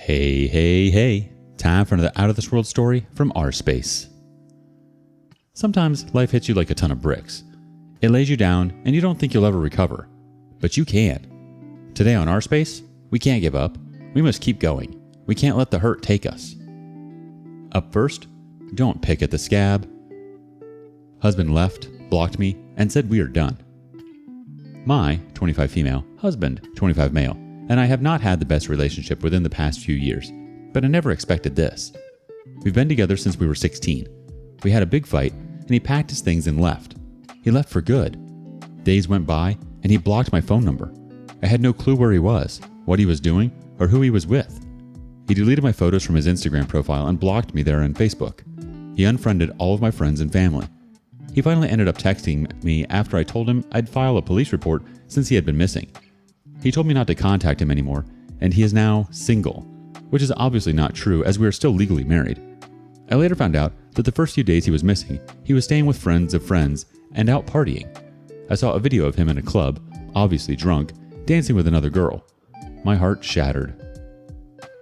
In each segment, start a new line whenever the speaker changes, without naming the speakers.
Hey, hey, hey. Time for another out of this world story from rSpace. Sometimes life hits you like a ton of bricks. It lays you down and you don't think you'll ever recover. But you can. Today on rSpace, we can't give up. We must keep going. We can't let the hurt take us. Up first, don't pick at the scab. Husband left, blocked me, and said we are done. My, 25 female, husband, 25 male, and I have not had the best relationship within the past few years, but I never expected this. We've been together since we were 16. We had a big fight, and he packed his things and left. He left for good. Days went by, and he blocked my phone number. I had no clue where he was, what he was doing, or who he was with. He deleted my photos from his Instagram profile and blocked me there on Facebook. He unfriended all of my friends and family. He finally ended up texting me after I told him I'd file a police report since he had been missing. He told me not to contact him anymore, and he is now single, which is obviously not true as we are still legally married. I later found out that the first few days he was missing, he was staying with friends of friends and out partying. I saw a video of him in a club, obviously drunk, dancing with another girl. My heart shattered.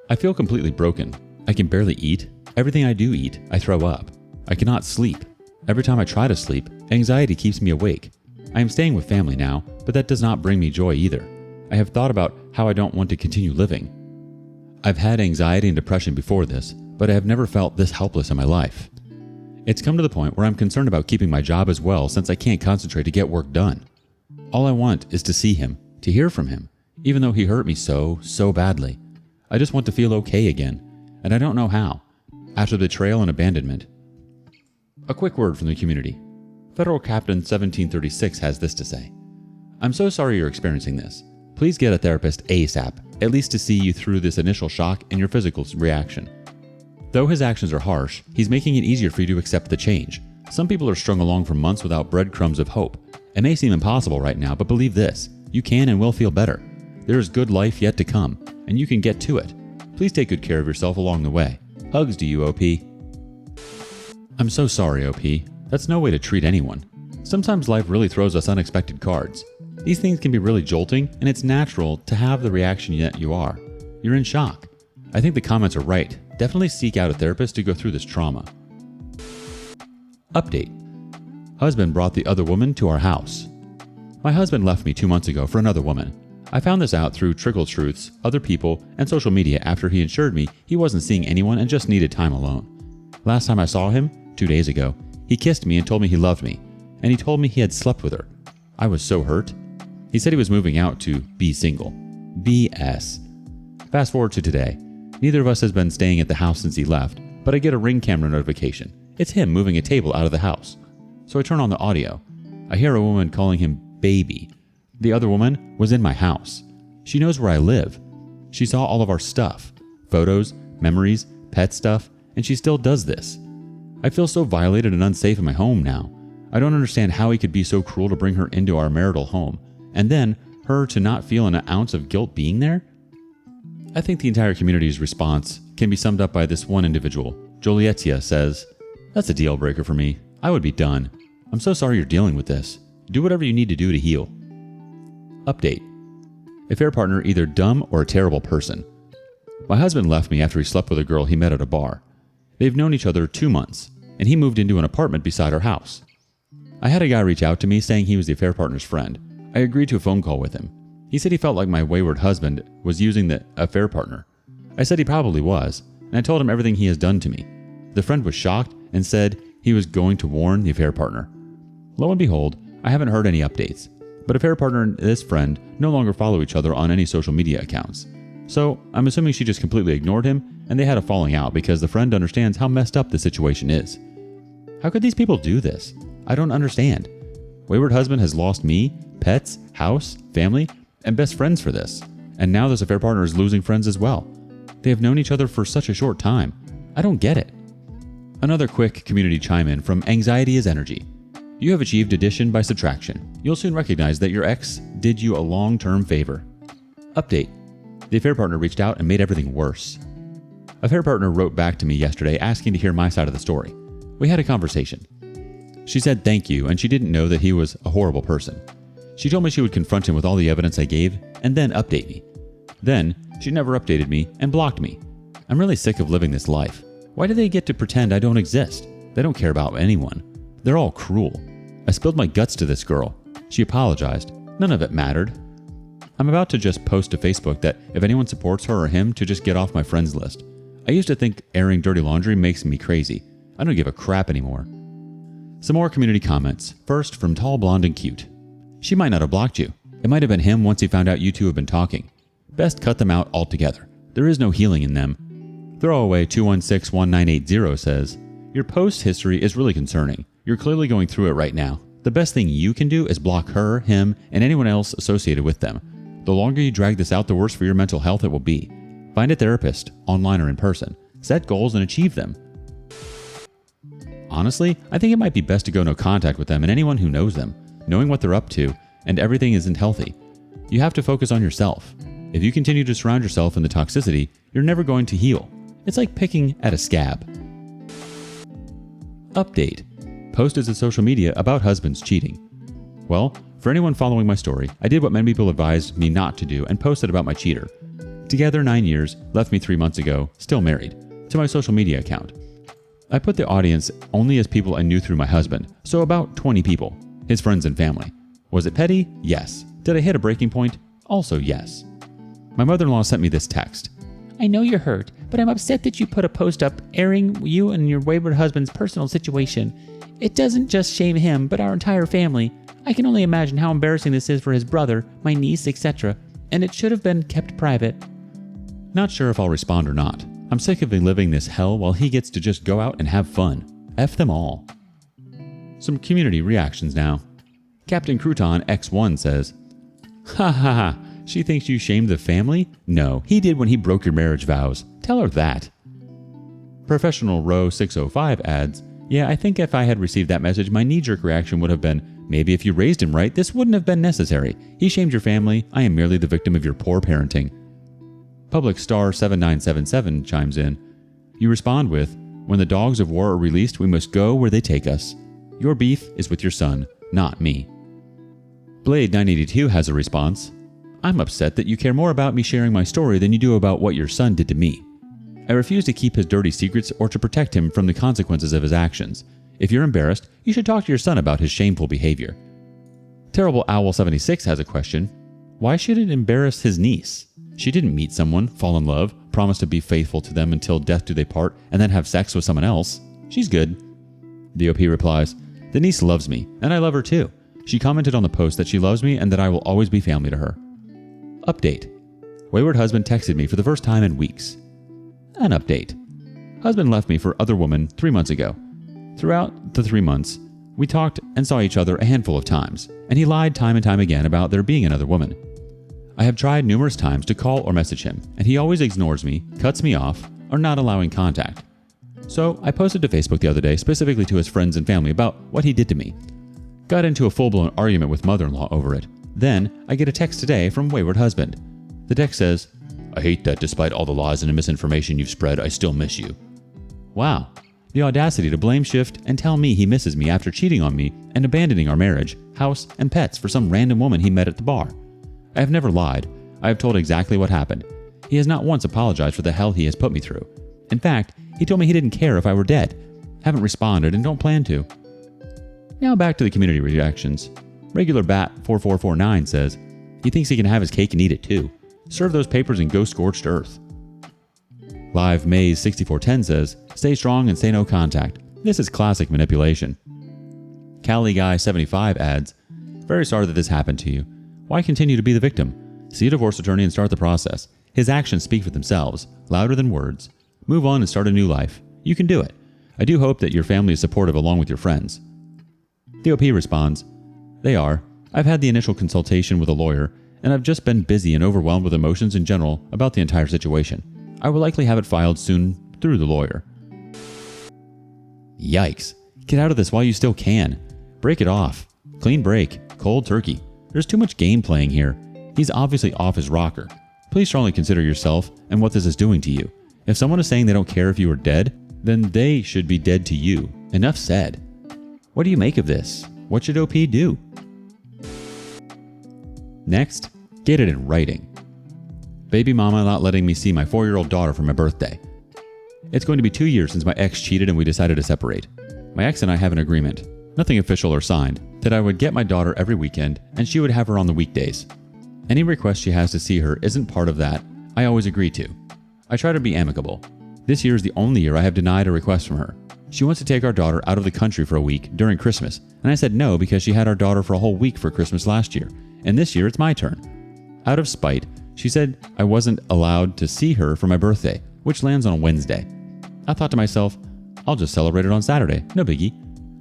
I feel completely broken. I can barely eat. Everything I do eat, I throw up. I cannot sleep. Every time I try to sleep, anxiety keeps me awake. I am staying with family now, but that does not bring me joy either. I have thought about how I don't want to continue living. I've had anxiety and depression before this, but I have never felt this helpless in my life. It's come to the point where I'm concerned about keeping my job as well since I can't concentrate to get work done. All I want is to see him, to hear from him, even though he hurt me so badly. I just want to feel okay again, and I don't know how. After betrayal and abandonment. A quick word from the community. Federal Captain 1736 has this to say. I'm so sorry you're experiencing this. Please get a therapist ASAP, at least to see you through this initial shock and your physical reaction. Though his actions are harsh, he's making it easier for you to accept the change. Some people are strung along for months without breadcrumbs of hope. It may seem impossible right now, but believe this, you can and will feel better. There is good life yet to come, and you can get to it. Please take good care of yourself along the way. Hugs to you, OP. I'm so sorry, OP. That's no way to treat anyone. Sometimes life really throws us unexpected cards. These things can be really jolting, and it's natural to have the reaction that you are. You're in shock. I think the comments are right. Definitely seek out a therapist to go through this trauma. Update. Husband brought the other woman to our house. My husband left me 2 months ago for another woman. I found this out through Trickle Truths, other people, and social media after he assured me he wasn't seeing anyone and just needed time alone. Last time I saw him, 2 days ago, he kissed me and told me he loved me, and he told me he had slept with her. I was so hurt. He said he was moving out to be single. BS. Fast forward to today. Neither of us has been staying at the house since he left, but I get a Ring camera notification. It's him moving a table out of the house. So I turn on the audio. I hear a woman calling him baby. The other woman was in my house. She knows where I live. She saw all of our stuff. Photos, memories, pet stuff, and she still does this. I feel so violated and unsafe in my home now. I don't understand how he could be so cruel to bring her into our marital home, and then her to not feel an ounce of guilt being there? I think the entire community's response can be summed up by this one individual. Jolietia says, "That's a deal breaker for me. I would be done. I'm so sorry you're dealing with this. Do whatever you need to do to heal." Update. Affair partner either dumb or a terrible person. My husband left me after he slept with a girl he met at a bar. They've known each other 2 months, and he moved into an apartment beside our house. I had a guy reach out to me saying he was the affair partner's friend. I agreed to a phone call with him. He said he felt like my wayward husband was using the affair partner. I said he probably was, and I told him everything he has done to me. The friend was shocked and said he was going to warn the affair partner. Lo and behold, I haven't heard any updates, but affair partner and this friend no longer follow each other on any social media accounts. So I'm assuming she just completely ignored him and they had a falling out because the friend understands how messed up the situation is. How could these people do this? I don't understand. Wayward husband has lost me, pets, house, family, and best friends for this. And now this affair partner is losing friends as well. They have known each other for such a short time. I don't get it. Another quick community chime in from Anxiety is Energy. You have achieved addition by subtraction. You'll soon recognize that your ex did you a long-term favor. Update. The affair partner reached out and made everything worse. Affair partner wrote back to me yesterday asking to hear my side of the story. We had a conversation. She said thank you and she didn't know that he was a horrible person. She told me she would confront him with all the evidence I gave and then update me. Then, she never updated me and blocked me. I'm really sick of living this life. Why do they get to pretend I don't exist? They don't care about anyone. They're all cruel. I spilled my guts to this girl. She apologized. None of it mattered. I'm about to just post to Facebook that if anyone supports her or him to just get off my friends list. I used to think airing dirty laundry makes me crazy. I don't give a crap anymore. Some more community comments. First, from Tall, Blonde, and Cute. She might not have blocked you. It might have been him once he found out you two have been talking. Best cut them out altogether. There is no healing in them. Throwaway 2161980 says, your post history is really concerning. You're clearly going through it right now. The best thing you can do is block her, him, and anyone else associated with them. The longer you drag this out, the worse for your mental health it will be. Find a therapist, online or in person. Set goals and achieve them. Honestly, I think it might be best to go no contact with them and anyone who knows them, knowing what they're up to, and everything isn't healthy. You have to focus on yourself. If you continue to surround yourself in the toxicity, you're never going to heal. It's like picking at a scab. Update. Posted to social media about husbands cheating. Well, for anyone following my story, I did what many people advised me not to do and posted about my cheater. Together 9 years, left me 3 months ago, still married, to my social media account. I put the audience only as people I knew through my husband, so about 20 people, his friends and family. Was it petty? Yes. Did I hit a breaking point? Also yes. My mother-in-law sent me this text.
I know you're hurt, but I'm upset that you put a post up airing you and your wayward husband's personal situation. It doesn't just shame him, but our entire family. I can only imagine how embarrassing this is for his brother, my niece, etc., and it should have been kept private.
Not sure if I'll respond or not. I'm sick of living this hell while he gets to just go out and have fun. F them all. Some community reactions now. Captain Crouton X1 says, ha ha ha, she thinks you shamed the family? No, he did when he broke your marriage vows. Tell her that. Professional Row 605 adds, yeah, I think if I had received that message, my knee-jerk reaction would have been, maybe if you raised him right, this wouldn't have been necessary. He shamed your family. I am merely the victim of your poor parenting. Public Star 7977 chimes in. You respond with, when the dogs of war are released, we must go where they take us. Your beef is with your son, not me. Blade 982 has a response. I'm upset that you care more about me sharing my story than you do about what your son did to me. I refuse to keep his dirty secrets or to protect him from the consequences of his actions. If you're embarrassed, you should talk to your son about his shameful behavior. Terrible Owl 76 has a question. Why should it embarrass his niece? She didn't meet someone, fall in love, promise to be faithful to them until death do they part, and then have sex with someone else. She's good. The OP replies, the niece loves me, and I love her too. She commented on the post that she loves me and that I will always be family to her. Update. Wayward husband texted me for the first time in weeks. An update. Husband left me for other woman 3 months ago. Throughout the 3 months, we talked and saw each other a handful of times, and he lied time and time again about there being another woman. I have tried numerous times to call or message him, and he always ignores me, cuts me off, or not allowing contact. So I posted to Facebook the other day specifically to his friends and family about what he did to me. Got into a full-blown argument with mother-in-law over it. Then I get a text today from wayward husband. The text says, I hate that despite all the lies and misinformation you've spread, I still miss you. Wow. The audacity to blame shift and tell me he misses me after cheating on me and abandoning our marriage, house, and pets for some random woman he met at the bar. I have never lied. I have told exactly what happened. He has not once apologized for the hell he has put me through. In fact, he told me he didn't care if I were dead. Haven't responded and don't plan to. Now back to the community reactions. Regular Bat 4449 says, he thinks he can have his cake and eat it too. Serve those papers and go scorched earth. Live Maze 6410 says, stay strong and say no contact. This is classic manipulation. Cali Guy 75 adds, very sorry that this happened to you. Why continue to be the victim? See a divorce attorney and start the process. His actions speak for themselves, louder than words. Move on and start a new life. You can do it. I do hope that your family is supportive along with your friends. The OP responds, they are. I've had the initial consultation with a lawyer, and I've just been busy and overwhelmed with emotions in general about the entire situation. I will likely have it filed soon through the lawyer. Yikes. Get out of this while you still can. Break it off. Clean break. Cold turkey. There's too much game playing here. He's obviously off his rocker. Please strongly consider yourself and what this is doing to you. If someone is saying they don't care if you are dead, then they should be dead to you. Enough said. What do you make of this? What should OP do? Next, get it in writing. Baby mama not letting me see my 4-year-old daughter for my birthday. It's going to be 2 years since my ex cheated and we decided to separate. My ex and I have an agreement, nothing official or signed, that I would get my daughter every weekend and she would have her on the weekdays. Any request she has to see her isn't part of that. I always agree to. I try to be amicable. This year is the only year I have denied a request from her. She wants to take our daughter out of the country for a week during Christmas, and I said no because she had our daughter for a whole week for Christmas last year, and this year it's my turn. Out of spite, she said I wasn't allowed to see her for my birthday, which lands on a Wednesday. I thought to myself, I'll just celebrate it on Saturday, no biggie.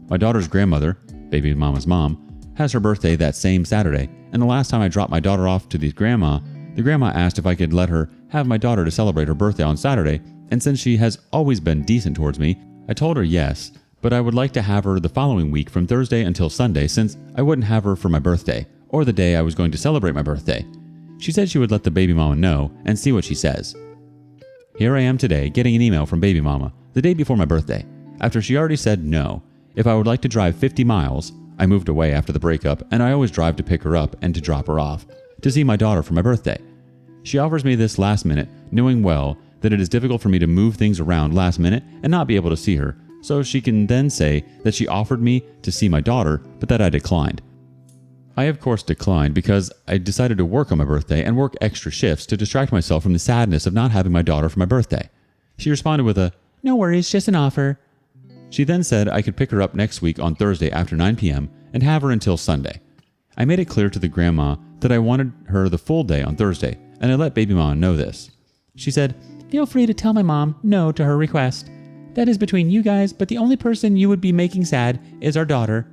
My daughter's grandmother, baby mama's mom, has her birthday that same Saturday, and the last time I dropped my daughter off to the grandma asked if I could let her have my daughter to celebrate her birthday on Saturday, and since she has always been decent towards me, I told her yes, but I would like to have her the following week from Thursday until Sunday since I wouldn't have her for my birthday, or the day I was going to celebrate my birthday. She said she would let the baby mama know and see what she says. Here I am today getting an email from baby mama the day before my birthday, after she already said no. If I would like to drive 50 miles, I moved away after the breakup and I always drive to pick her up and to drop her off, to see my daughter for my birthday. She offers me this last minute, knowing well that it is difficult for me to move things around last minute and not be able to see her, so she can then say that she offered me to see my daughter, but that I declined. I of course declined because I decided to work on my birthday and work extra shifts to distract myself from the sadness of not having my daughter for my birthday. She responded with a, "No worries, just an offer." She then said I could pick her up next week on Thursday after 9 p.m. and have her until Sunday. I made it clear to the grandma that I wanted her the full day on Thursday, and I let baby mama know this. She said, "Feel free to tell my mom no to her request. That is between you guys, but the only person you would be making sad is our daughter."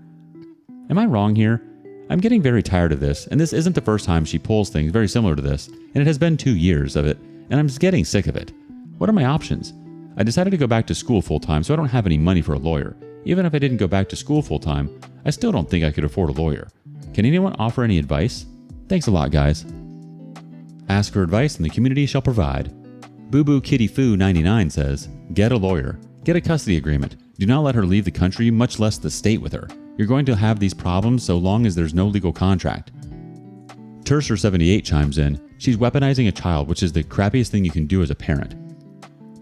Am I wrong here? I'm getting very tired of this, and this isn't the first time she pulls things very similar to this, and it has been 2 years of it, and I'm just getting sick of it. What are my options? I decided to go back to school full-time, so I don't have any money for a lawyer. Even if I didn't go back to school full-time, I still don't think I could afford a lawyer. Can anyone offer any advice? Thanks a lot, guys. Ask for advice and the community shall provide. Boo Boo Kitty Foo 99 says, get a lawyer. Get a custody agreement. Do not let her leave the country, much less the state with her. You're going to have these problems so long as there's no legal contract. Terser78 chimes in, she's weaponizing a child, which is the crappiest thing you can do as a parent.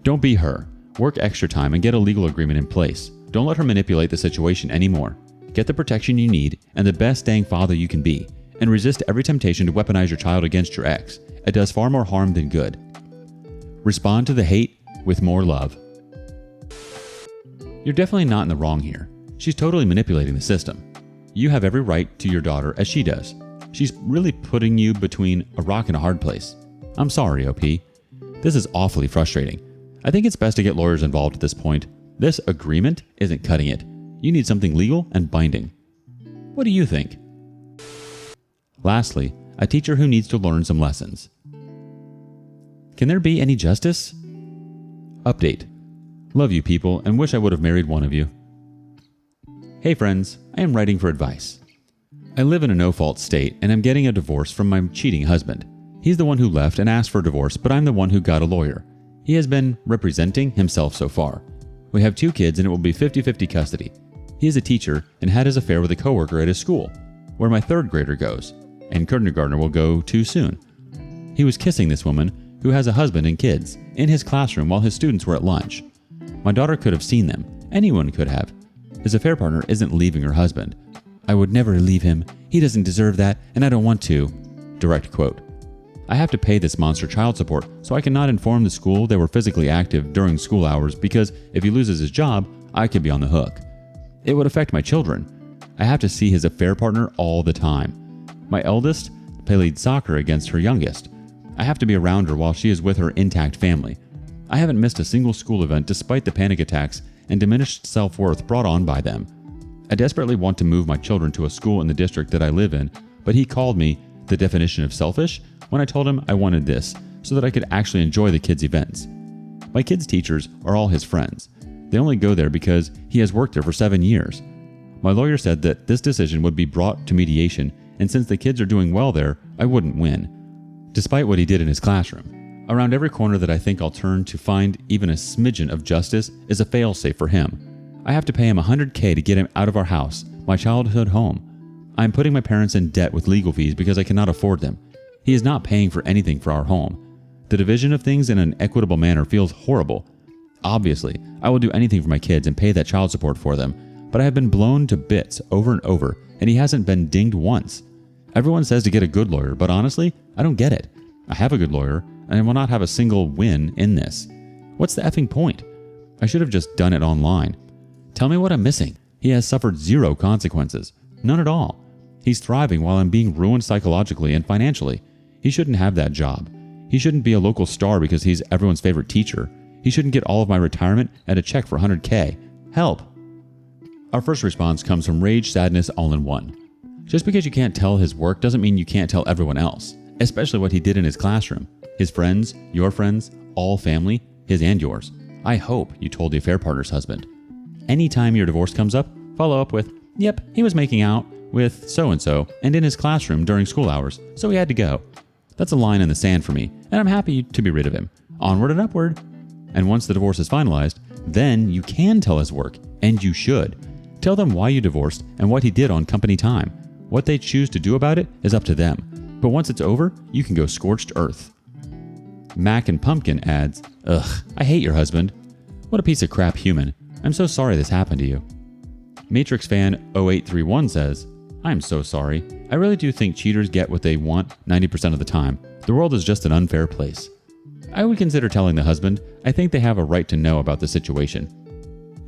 Don't be her. Work extra time and get a legal agreement in place. Don't let her manipulate the situation anymore. Get the protection you need and the best dang father you can be, and resist every temptation to weaponize your child against your ex. It does far more harm than good. Respond to the hate with more love. You're definitely not in the wrong here. She's totally manipulating the system. You have every right to your daughter as she does. She's really putting you between a rock and a hard place. I'm sorry, OP. This is awfully frustrating. I think it's best to get lawyers involved at this point. This agreement isn't cutting it. You need something legal and binding. What do you think? Lastly, a teacher who needs to learn some lessons. Can there be any justice? Update. Love you people and wish I would have married one of you. Hey friends, I am writing for advice. I live in a no-fault state and I'm getting a divorce from my cheating husband. He's the one who left and asked for a divorce, but I'm the one who got a lawyer. He has been representing himself so far. We have 2 kids and it will be 50-50 custody. He is a teacher and had his affair with a coworker at his school, where my 3rd grader goes, and kindergartner will go to soon. He was kissing this woman, who has a husband and kids, in his classroom while his students were at lunch. My daughter could have seen them. Anyone could have. His affair partner isn't leaving her husband. I would never leave him. He doesn't deserve that, and I don't want to. Direct quote. I have to pay this monster child support, so I cannot inform the school they were physically active during school hours because if he loses his job, I could be on the hook. It would affect my children. I have to see his affair partner all the time. My eldest played soccer against her youngest. I have to be around her while she is with her intact family. I haven't missed a single school event despite the panic attacks and diminished self-worth brought on by them. I desperately want to move my children to a school in the district that I live in, but he called me the definition of selfish when I told him I wanted this so that I could actually enjoy the kids' events. My kids' teachers are all his friends. They only go there because he has worked there for 7 years. My lawyer said that this decision would be brought to mediation, and since the kids are doing well there, I wouldn't win. Despite what he did in his classroom, around every corner that I think I'll turn to find even a smidgen of justice is a failsafe for him. I have to pay him $100K to get him out of our house, my childhood home. I am putting my parents in debt with legal fees because I cannot afford them. He is not paying for anything for our home. The division of things in an equitable manner feels horrible. Obviously, I will do anything for my kids and pay that child support for them, but I have been blown to bits over and over, and he hasn't been dinged once. Everyone says to get a good lawyer, but honestly, I don't get it. I have a good lawyer, and I will not have a single win in this. What's the effing point? I should have just done it online. Tell me what I'm missing. He has suffered zero consequences. None at all. He's thriving while I'm being ruined psychologically and financially. He shouldn't have that job. He shouldn't be a local star because he's everyone's favorite teacher. He shouldn't get all of my retirement and a check for $100K. Help! Our first response comes from Rage Sadness All in One. Just because you can't tell his work doesn't mean you can't tell everyone else, especially what he did in his classroom. His friends, your friends, all family, his and yours. I hope you told the affair partner's husband. Anytime your divorce comes up, follow up with, "Yep, he was making out with so-and-so and in his classroom during school hours, so he had to go." That's a line in the sand for me, and I'm happy to be rid of him. Onward and upward. And once the divorce is finalized, then you can tell his work, and you should. Tell them why you divorced and what he did on company time. What they choose to do about it is up to them. But once it's over, you can go scorched earth. Mac and Pumpkin adds, "Ugh, I hate your husband. What a piece of crap human. I'm so sorry this happened to you." Matrix Fan 0831 says, "I'm so sorry. I really do think cheaters get what they want 90% of the time. The world is just an unfair place." I would consider telling the husband. I think they have a right to know about the situation.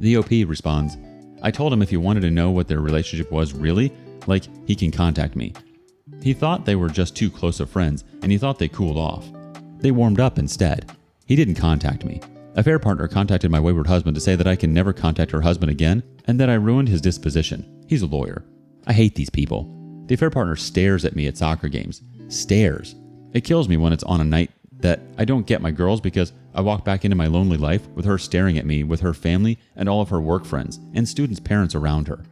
The OP responds, "I told him if he wanted to know what their relationship was really, like, he can contact me. He thought they were just too close of friends, and he thought they cooled off. They warmed up instead. He didn't contact me. Affair partner contacted my wayward husband to say that I can never contact her husband again, and that I ruined his disposition. He's a lawyer. I hate these people. The affair partner stares at me at soccer games. Stares. It kills me when it's on a night that I don't get my girls because I walk back into my lonely life with her staring at me with her family and all of her work friends and students' parents around her."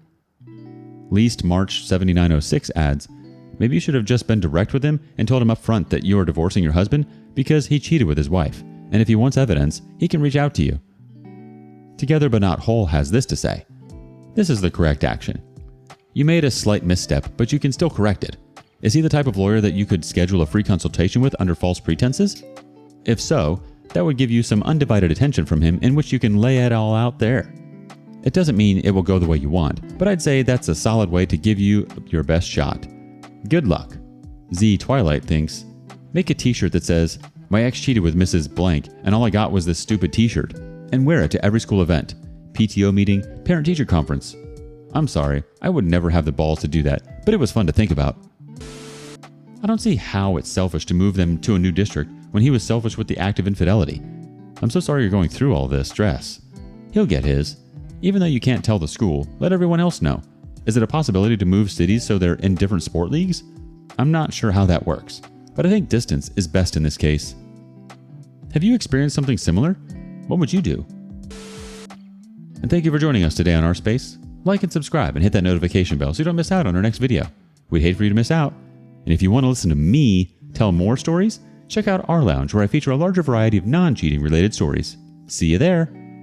Least March 7906 adds, "Maybe you should have just been direct with him and told him up front that you are divorcing your husband because he cheated with his wife, and if he wants evidence, he can reach out to you." Together But Not Whole has this to say, "This is the correct action. You made a slight misstep, but you can still correct it. Is he the type of lawyer that you could schedule a free consultation with under false pretenses? If so, that would give you some undivided attention from him in which you can lay it all out there. It doesn't mean it will go the way you want, but I'd say that's a solid way to give you your best shot. Good luck." Z Twilight thinks, "Make a t-shirt that says, 'My ex cheated with Mrs. Blank and all I got was this stupid t-shirt,' and wear it to every school event, PTO meeting, parent-teacher conference. I'm sorry, I would never have the balls to do that, but it was fun to think about." I don't see how it's selfish to move them to a new district when he was selfish with the act of infidelity. I'm so sorry you're going through all this stress. He'll get his. Even though you can't tell the school, let everyone else know. Is it a possibility to move cities so they're in different sport leagues? I'm not sure how that works, but I think distance is best in this case. Have you experienced something similar? What would you do? And thank you for joining us today on rSpace. Like and subscribe and hit that notification bell so you don't miss out on our next video. We'd hate for you to miss out. And if you want to listen to me tell more stories, check out our lounge where I feature a larger variety of non-cheating related stories. See you there.